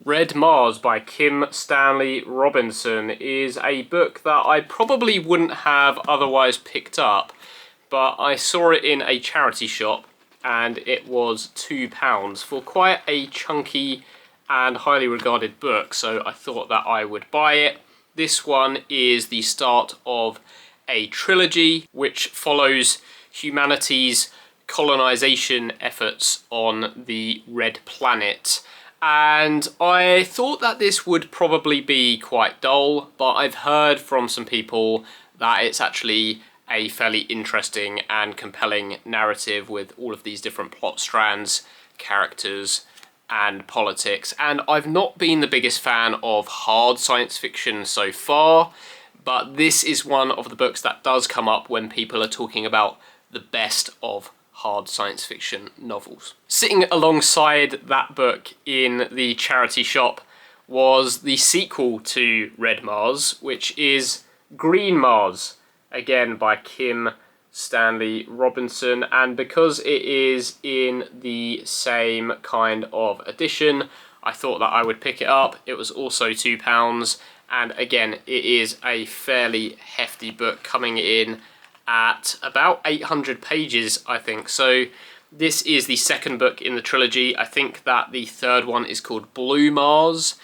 Red Mars by Kim Stanley Robinson is a book that I probably wouldn't have otherwise picked up, but I saw it in a charity shop and it was £2 for quite a chunky and highly regarded book, so I thought that I would buy it. This one is the start of a trilogy which follows humanity's colonization efforts on the Red Planet. And I thought that this would probably be quite dull, but I've heard from some people that it's actually a fairly interesting and compelling narrative with all of these different plot strands, characters, and politics. And I've not been the biggest fan of hard science fiction so far, but this is one of the books that does come up when people are talking about the best of hard science fiction novels. Sitting alongside that book in the charity shop was the sequel to Red Mars, which is Green Mars, again by Kim Stanley Robinson, and because it is in the same kind of edition, I thought that I would pick it up. It was also £2, and again, it is a fairly hefty book, coming in at about 800 pages, I think. So this is the second book in the trilogy. I think that the third one is called Blue Mars,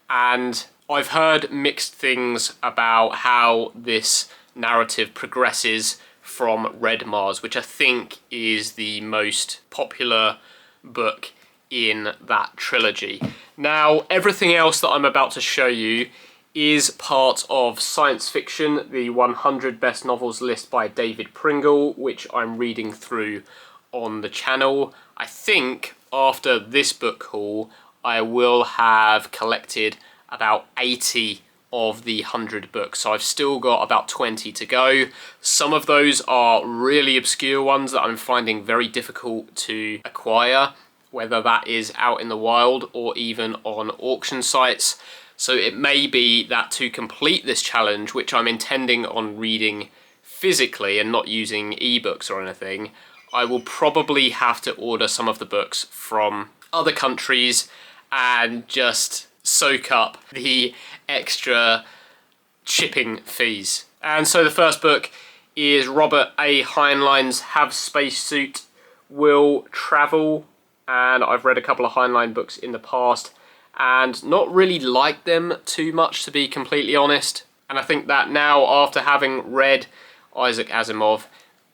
and I've heard mixed things about how this narrative progresses from Red Mars, which I think is the most popular book in that trilogy. Now, everything else that I'm about to show you is part of Science Fiction, the 100 Best Novels list by David Pringle, which I'm reading through on the channel. I think after this book haul, I will have collected about 80 of the 100 books, so I've still got about 20 to go. Some of those are really obscure ones that I'm finding very difficult to acquire, whether that is out in the wild or even on auction sites. So it may be that to complete this challenge, which I'm intending on reading physically and not using ebooks or anything, I will probably have to order some of the books from other countries and just soak up the extra shipping fees. And so the first book is Robert A. Heinlein's Have Spacesuit, Will Travel, and I've read a couple of Heinlein books in the past and not really liked them too much, to be completely honest. And I think that now, after having read Isaac Asimov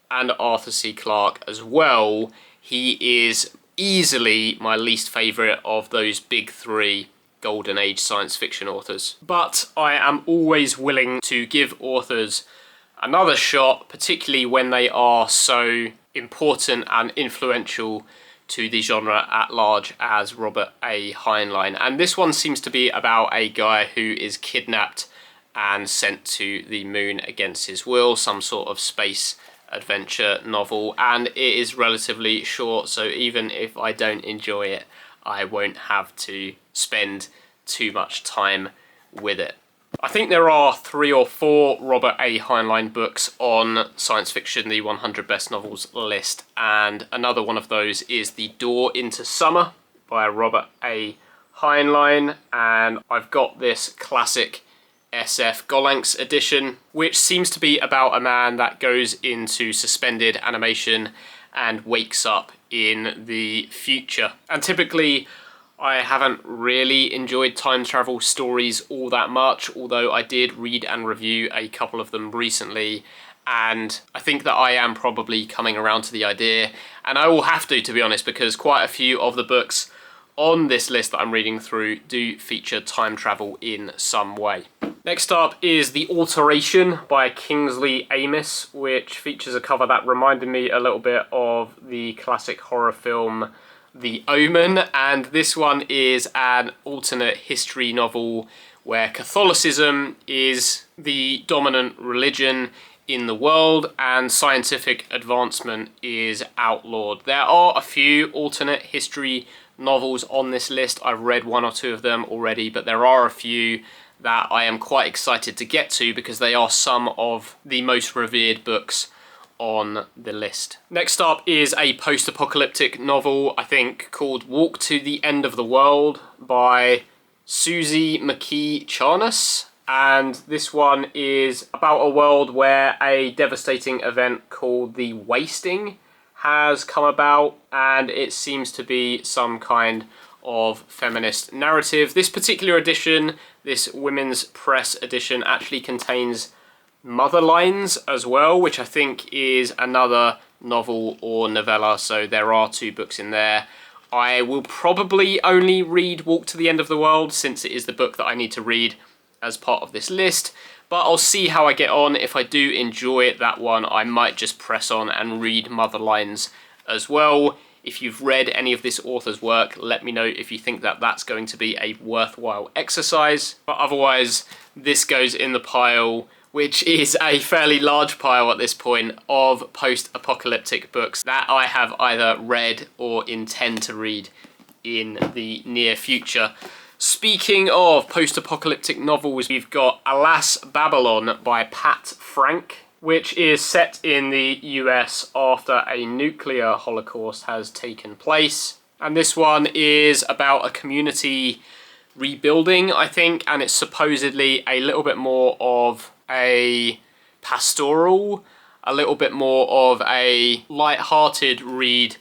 and Arthur C. Clarke as well, he is easily my least favourite of those big three Golden Age science fiction authors. But I am always willing to give authors another shot, particularly when they are so important and influential to the genre at large as Robert A. Heinlein. And this one seems to be about a guy who is kidnapped and sent to the moon against his will, some sort of space adventure novel, and it is relatively short, so even if I don't enjoy it, I won't have to spend too much time with it. I think there are 3 or 4 Robert A. Heinlein books on Science Fiction, the 100 Best Novels list, and another one of those is The Door into Summer by Robert A. Heinlein, and I've got this classic SF Gollancz edition, which seems to be about a man that goes into suspended animation and wakes up in the future. And typically I haven't really enjoyed time travel stories all that much, although I did read and review a couple of them recently, and I think that I am probably coming around to the idea, and I will have to be honest, because quite a few of the books on this list that I'm reading through do feature time travel in some way. Next up is The Alteration by Kingsley Amis, which features a cover that reminded me a little bit of the classic horror film The Omen, and this one is an alternate history novel where Catholicism is the dominant religion in the world and scientific advancement is outlawed. There are a few alternate history novels on this list. I've read 1 or 2 of them already, but there are a few that I am quite excited to get to because they are some of the most revered books on the list. Next up is a post-apocalyptic novel, I think, called Walk to the End of the World by Susie McKee Charnas. And this one is about a world where a devastating event called the Wasting has come about, and it seems to be some kind of feminist narrative. This particular edition, this women's press edition, actually contains mother lines as well, which I think is another novel or novella, so there are 2 books in there. I will probably only read Walk to the End of the World, since it is the book that I need to read as part of this list, but I'll see how I get on. If I do enjoy that one, I might just press on and read Mother Lines as well. If you've read any of this author's work, let me know if you think that that's going to be a worthwhile exercise. But otherwise, this goes in the pile, which is a fairly large pile at this point, of post-apocalyptic books that I have either read or intend to read in the near future. Speaking of post-apocalyptic novels, we've got Alas, Babylon by Pat Frank, which is set in the US after a nuclear holocaust has taken place. And this one is about a community rebuilding, I think, and it's supposedly a little bit more of a pastoral, a little bit more of a light-hearted read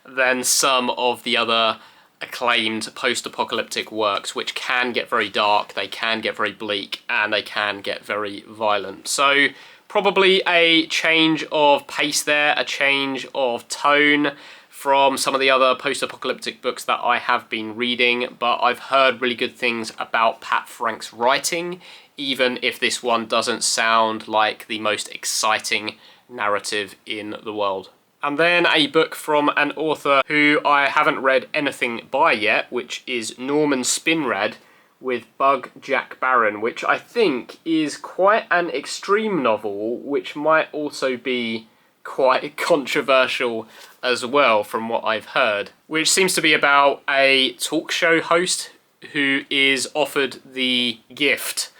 than some of the other acclaimed post-apocalyptic works, which can get very dark, they can get very bleak, and they can get very violent. So probably a change of pace there, a change of tone from some of the other post-apocalyptic books that I have been reading, but I've heard really good things about Pat Frank's writing, even if this one doesn't sound like the most exciting narrative in the world. And then a book from an author who I haven't read anything by yet, which is Norman Spinrad with Bug Jack Barron, which I think is quite an extreme novel, which might also be quite controversial as well from what I've heard, which seems to be about a talk show host who is offered the gift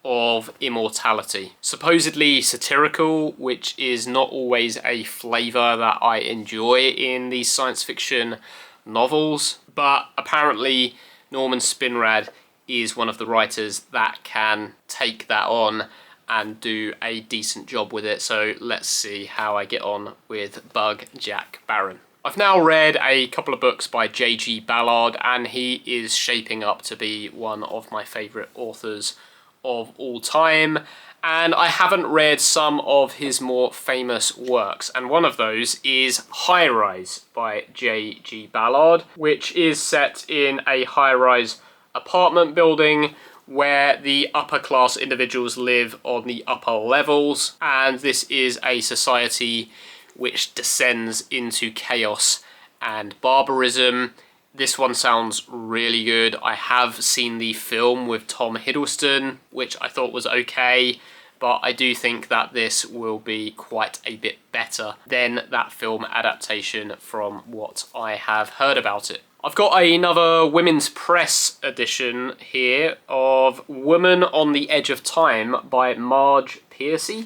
of immortality. Supposedly satirical, which is not always a flavour that I enjoy in these science fiction novels, but apparently Norman Spinrad is one of the writers that can take that on and do a decent job with it, so let's see how I get on with Bug Jack Barron. I've now read a couple of books by J.G. Ballard, and he is shaping up to be one of my favourite authors of all time, and I haven't read some of his more famous works, and one of those is High Rise by J.G. Ballard, which is set in a high-rise apartment building where the upper class individuals live on the upper levels, and this is a society which descends into chaos and barbarism. This one sounds really good. I have seen the film with Tom Hiddleston, which I thought was okay, but I do think that this will be quite a bit better than that film adaptation from what I have heard about it. I've got another women's press edition here of Woman on the Edge of Time by Marge Piercy,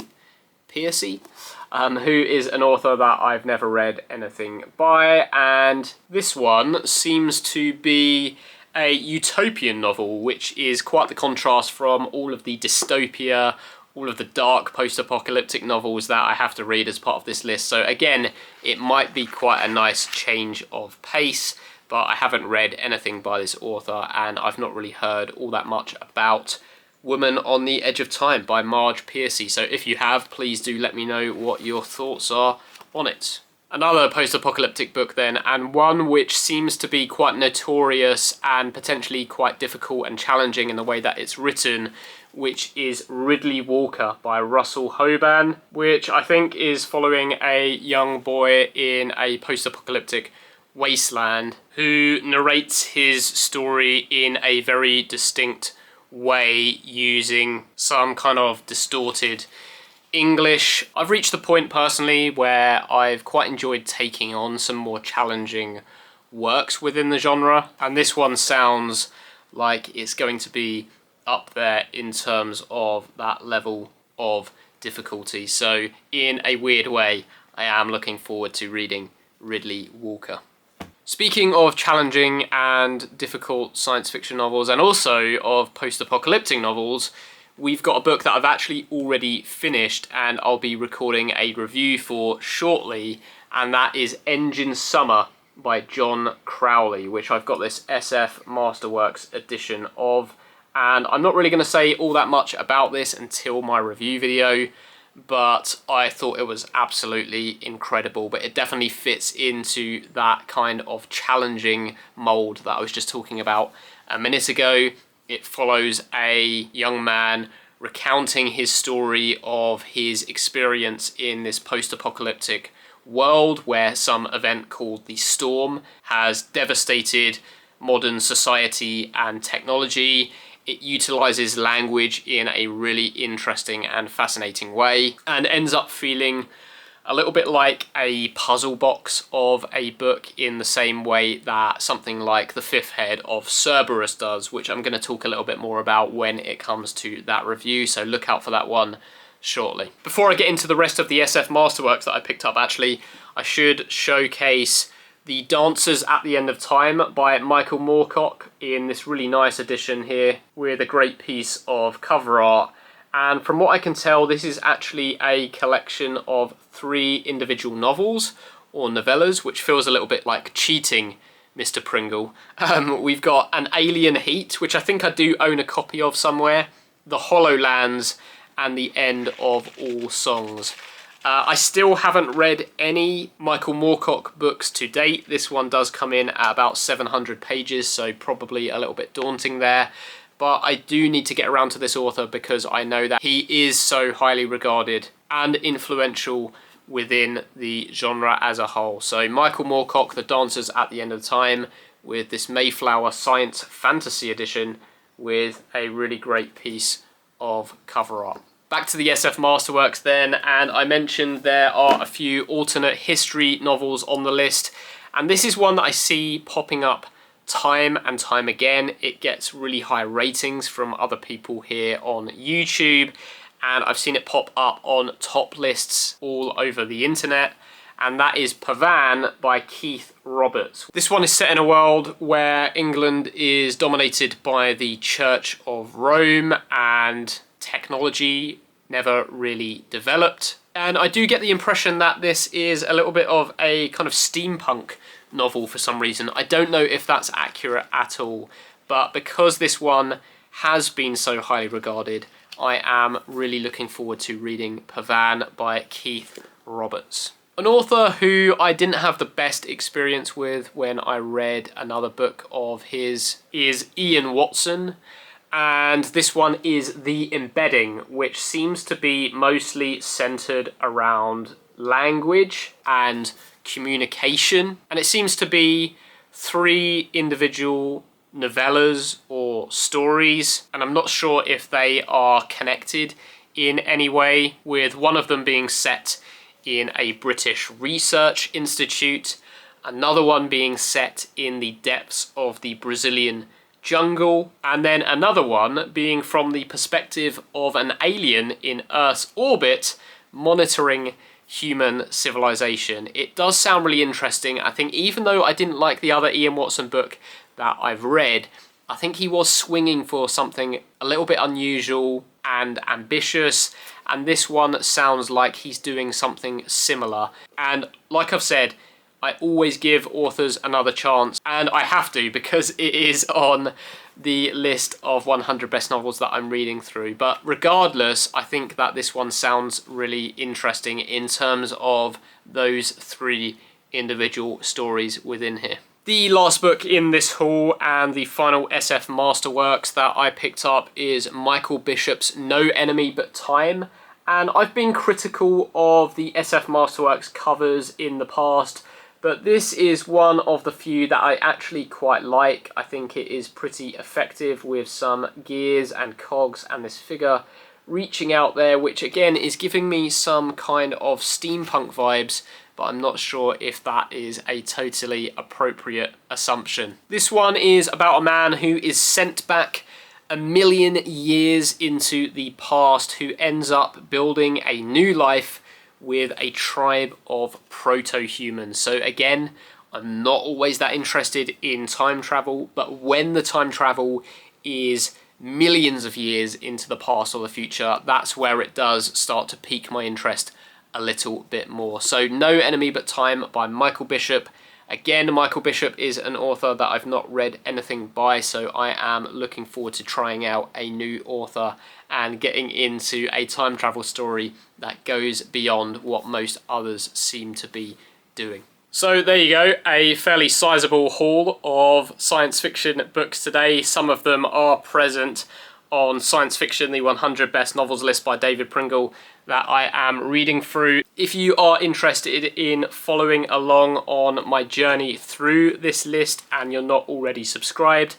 who is an author that I've never read anything by, and this one seems to be a utopian novel, which is quite the contrast from all of the dystopia, all of the dark post-apocalyptic novels that I have to read as part of this list. So again, it might be quite a nice change of pace, but I haven't read anything by this author, and I've not really heard all that much about Woman on the Edge of Time by Marge Piercy. So if you have, please do let me know what your thoughts are on it. Another post-apocalyptic book then, and one which seems to be quite notorious and potentially quite difficult and challenging in the way that it's written, which is Ridley Walker by Russell Hoban, which I think is following a young boy in a post-apocalyptic wasteland who narrates his story in a very distinct way using some kind of distorted English. I've reached the point personally where I've quite enjoyed taking on some more challenging works within the genre, and this one sounds like it's going to be up there in terms of that level of difficulty. So in a weird way, I am looking forward to reading Ridley Walker. Speaking of challenging and difficult science fiction novels, and also of post-apocalyptic novels, we've got a book that I've actually already finished and I'll be recording a review for shortly, and that is Engine Summer by John Crowley, which I've got this SF Masterworks edition of. And I'm not really going to say all that much about this until my review video, but I thought it was absolutely incredible. But it definitely fits into that kind of challenging mold that I was just talking about a minute ago. It follows a young man recounting his story of his experience in this post-apocalyptic world where some event called the Storm has devastated modern society and technology. It utilizes language in a really interesting and fascinating way and ends up feeling a little bit like a puzzle box of a book, in the same way that something like The Fifth Head of Cerberus does, which I'm going to talk a little bit more about when it comes to that review, so look out for that one shortly. Before I get into the rest of the SF Masterworks that I picked up, actually, I should showcase The Dancers at the End of Time by Michael Moorcock in this really nice edition here with a great piece of cover art. And from what I can tell, this is actually a collection of 3 individual novels or novellas, which feels a little bit like cheating, Mr. Pringle. We've got An Alien Heat, which I think I do own a copy of somewhere, The Hollowlands, and The End of All Songs. I still haven't read any Michael Moorcock books to date. This one does come in at about 700 pages, so probably a little bit daunting there. But I do need to get around to this author because I know that he is so highly regarded and influential within the genre as a whole. So Michael Moorcock, The Dancers at the End of Time, with this Mayflower Science Fantasy edition with a really great piece of cover art. Back to the SF Masterworks then, and I mentioned there are a few alternate history novels on the list, and this is one that I see popping up time and time again. It gets really high ratings from other people here on YouTube, and I've seen it pop up on top lists all over the internet, and that is Pavan by Keith Roberts. This one is set in a world where England is dominated by the Church of Rome and technology never really developed. And I do get the impression that this is a little bit of a kind of steampunk novel for some reason. I don't know if that's accurate at all, but because this one has been so highly regarded, I am really looking forward to reading Pavan by Keith Roberts. An author who I didn't have the best experience with when I read another book of his is Ian Watson, and this one is The Embedding, which seems to be mostly centered around language and communication, and it seems to be 3 individual novellas or stories, and I'm not sure if they are connected in any way, with one of them being set in a British research institute, another one being set in the depths of the Brazilian jungle, and then another one being from the perspective of an alien in Earth's orbit monitoring human civilization. It does sound really interesting. I think even though I didn't like the other Ian Watson book that I've read, I think he was swinging for something a little bit unusual and ambitious, and this one sounds like he's doing something similar. And like I've said, I always give authors another chance, and I have to because it is on the list of 100 best novels that I'm reading through. But regardless, I think that this one sounds really interesting in terms of those 3 individual stories within here. The last book in this haul and the final SF Masterworks that I picked up is Michael Bishop's No Enemy But Time. And I've been critical of the SF Masterworks covers in the past, but this is one of the few that I actually quite like. I think it is pretty effective with some gears and cogs and this figure reaching out there, which again is giving me some kind of steampunk vibes, but I'm not sure if that is a totally appropriate assumption. This one is about a man who is sent back 1,000,000 years into the past, who ends up building a new life with a tribe of proto-humans. So again, I'm not always that interested in time travel, but when the time travel is millions of years into the past or the future, that's where it does start to pique my interest a little bit more. So No Enemy But Time by Michael Bishop. Again, Michael Bishop is an author that I've not read anything by, so I am looking forward to trying out a new author and getting into a time travel story that goes beyond what most others seem to be doing. So there you go, a fairly sizable haul of science fiction books today. Some of them are present on Science Fiction, the 100 Best Novels list by David Pringle that I am reading through. If you are interested in following along on my journey through this list and you're not already subscribed,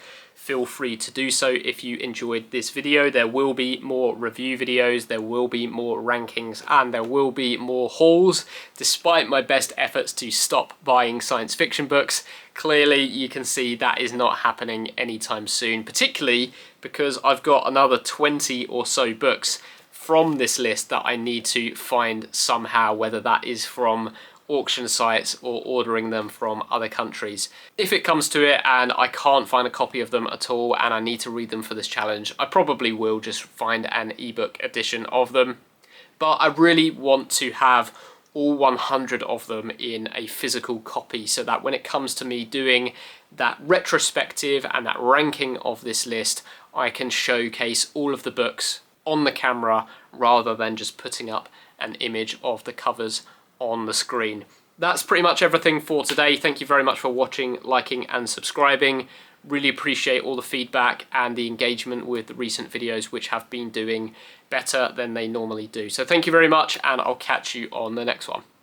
feel free to do so. If you enjoyed this video, there will be more review videos, there will be more rankings, and there will be more hauls. Despite my best efforts to stop buying science fiction books, clearly you can see that is not happening anytime soon, particularly because I've got another 20 or so books from this list that I need to find somehow, whether that is from auction sites or ordering them from other countries. If it comes to it and I can't find a copy of them at all and I need to read them for this challenge, I probably will just find an ebook edition of them. But I really want to have all 100 of them in a physical copy so that when it comes to me doing that retrospective and that ranking of this list, I can showcase all of the books on the camera rather than just putting up an image of the covers on the screen. That's pretty much everything for today. Thank you very much for watching, liking and subscribing. Really appreciate all the feedback and the engagement with the recent videos, which have been doing better than they normally do. So thank you very much, and I'll catch you on the next one.